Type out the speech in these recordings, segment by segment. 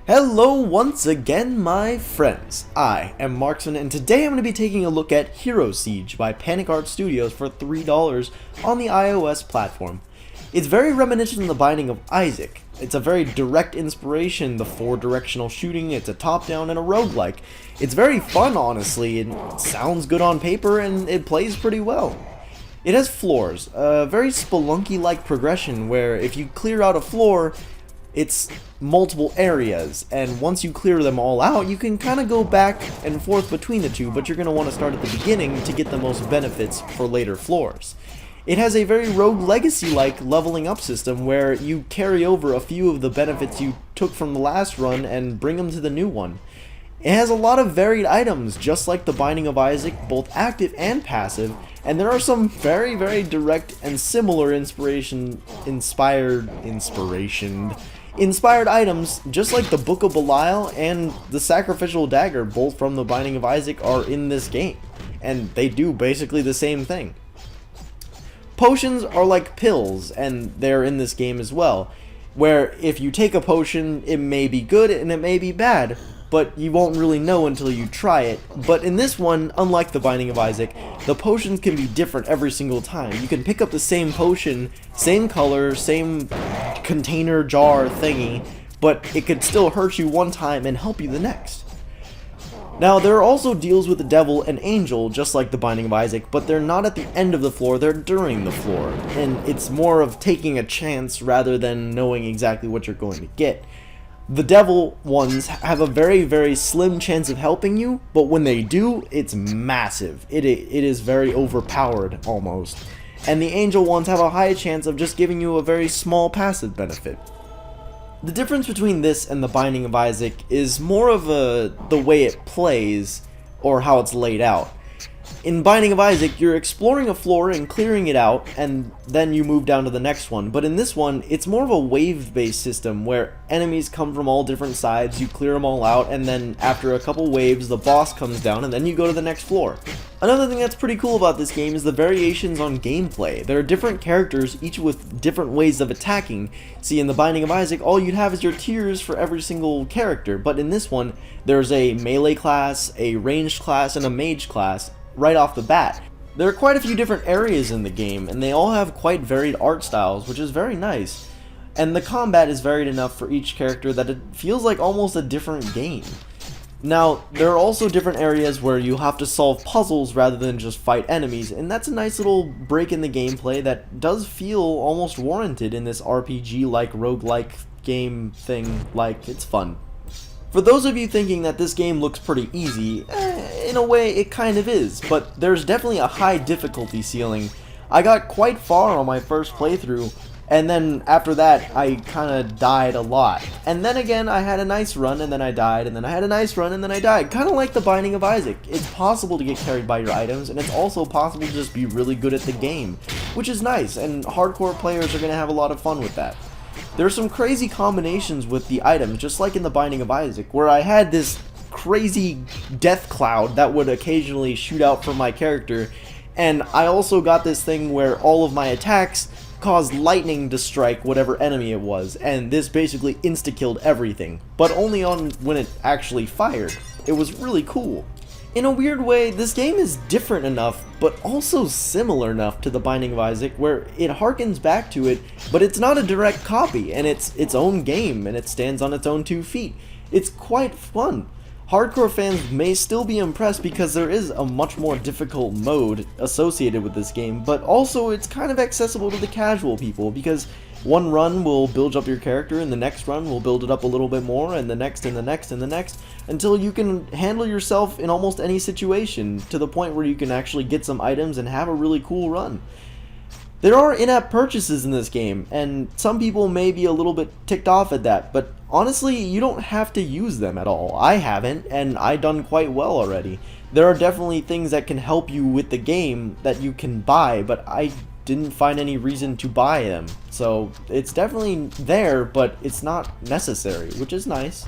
Hello once again, my friends. I am Marksman, and today I'm going to be taking a look at Hero Siege by Panic Art Studios for $3 on the iOS platform. It's very reminiscent of The Binding of Isaac. It's a very direct inspiration, the 4-directional shooting, it's a top-down and a roguelike. It's very fun, honestly, it sounds good on paper, and it plays pretty well. It has floors, a very Spelunky-like progression where if you clear out a floor, it's multiple areas, and once you clear them all out, you can kind of go back and forth between the two, but you're going to want to start at the beginning to get the most benefits for later floors. It has a very Rogue Legacy-like leveling up system where you carry over a few of the benefits you took from the last run and bring them to the new one. It has a lot of varied items, just like The Binding of Isaac, both active and passive, and there are some very direct and similar inspired items, just like the Book of Belial and the Sacrificial Dagger, both from The Binding of Isaac, are in this game, and they do basically the same thing. Potions are like pills, and they're in this game as well, where if you take a potion, it may be good and it may be bad, but you won't really know until you try it. But in this one, unlike The Binding of Isaac, the potions can be different every single time. You can pick up the same potion, same color, same container, jar, thingy, but it could still hurt you one time and help you the next. Now, there are also deals with the devil and angel, just like The Binding of Isaac, but they're not at the end of the floor, they're during the floor, and it's more of taking a chance rather than knowing exactly what you're going to get. The devil ones have a very slim chance of helping you, but when they do, it's massive. It is very overpowered, almost. And the angel ones have a high chance of just giving you a very small passive benefit. The difference between this and The Binding of Isaac is more of the way it plays, or how it's laid out. In Binding of Isaac, you're exploring a floor and clearing it out, and then you move down to the next one. But in this one, it's more of a wave-based system, where enemies come from all different sides, you clear them all out, and then after a couple waves, the boss comes down, and then you go to the next floor. Another thing that's pretty cool about this game is the variations on gameplay. There are different characters, each with different ways of attacking. See, in The Binding of Isaac, all you'd have is your tiers for every single character, but in this one, there's a melee class, a ranged class, and a mage class right off the bat. There are quite a few different areas in the game, and they all have quite varied art styles, which is very nice. And the combat is varied enough for each character that it feels like almost a different game. Now, there are also different areas where you have to solve puzzles rather than just fight enemies, and that's a nice little break in the gameplay that does feel almost warranted in this RPG-like, roguelike game thing. Like, it's fun. For those of you thinking that this game looks pretty easy, in a way it kind of is, but there's definitely a high difficulty ceiling. I got quite far on my first playthrough, and then after that I kinda died a lot. And then again I had a nice run and then I died, and then I had a nice run and then I died. Kinda like The Binding of Isaac. It's possible to get carried by your items, and it's also possible to just be really good at the game, which is nice, and hardcore players are gonna have a lot of fun with that. There are some crazy combinations with the items, just like in The Binding of Isaac, where I had this crazy death cloud that would occasionally shoot out from my character, and I also got this thing where all of my attacks caused lightning to strike whatever enemy it was, and this basically insta-killed everything, but only on when it actually fired. It was really cool. In a weird way, this game is different enough, but also similar enough to The Binding of Isaac, where it harkens back to it, but it's not a direct copy, and it's its own game, and it stands on its own 2 feet. It's quite fun. Hardcore fans may still be impressed because there is a much more difficult mode associated with this game, but also it's kind of accessible to the casual people, because one run will build up your character, and the next run will build it up a little bit more, and the next, and the next, and the next, until you can handle yourself in almost any situation, to the point where you can actually get some items and have a really cool run. There are in-app purchases in this game, and some people may be a little bit ticked off at that, but honestly, you don't have to use them at all. I haven't, and I done quite well already. There are definitely things that can help you with the game that you can buy, but I didn't find any reason to buy them. So it's definitely there, but it's not necessary, which is nice.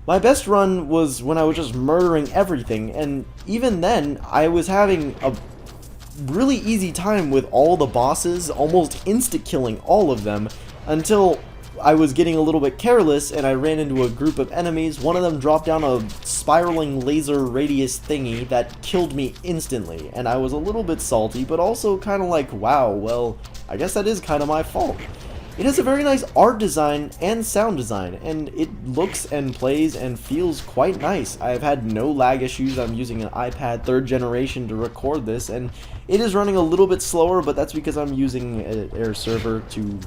My best run was when I was just murdering everything, and even then, I was having a really easy time with all the bosses, almost insta-killing all of them, until I was getting a little bit careless and I ran into a group of enemies. One of them dropped down a spiraling laser radius thingy that killed me instantly, and I was a little bit salty, but also kind of like, wow, well, I guess that is kind of my fault. It has a very nice art design and sound design, and it looks and plays and feels quite nice. I've had no lag issues. I'm using an iPad 3rd generation to record this, and it is running a little bit slower, but that's because I'm using an Air server to,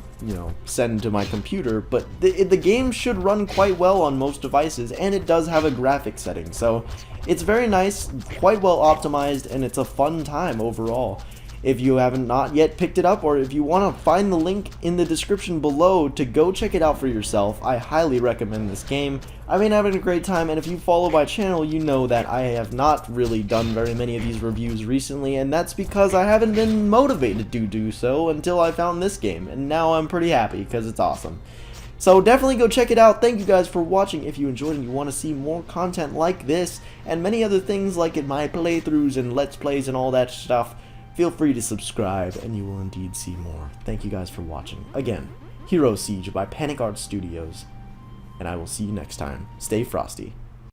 send to my computer. But the game should run quite well on most devices, and it does have a graphics setting, so it's very nice, quite well optimized, and it's a fun time overall. If you haven't not yet picked it up, or if you want to find the link in the description below to go check it out for yourself, I highly recommend this game. I've been having a great time, and if you follow my channel, you know that I have not really done very many of these reviews recently, and that's because I haven't been motivated to do so until I found this game, and now I'm pretty happy because it's awesome. So definitely go check it out. Thank you guys for watching. If you enjoyed and you want to see more content like this, and many other things like in my playthroughs and let's plays and all that stuff, feel free to subscribe, and you will indeed see more. Thank you guys for watching. Again, Hero Siege by Panic Art Studios, and I will see you next time. Stay frosty.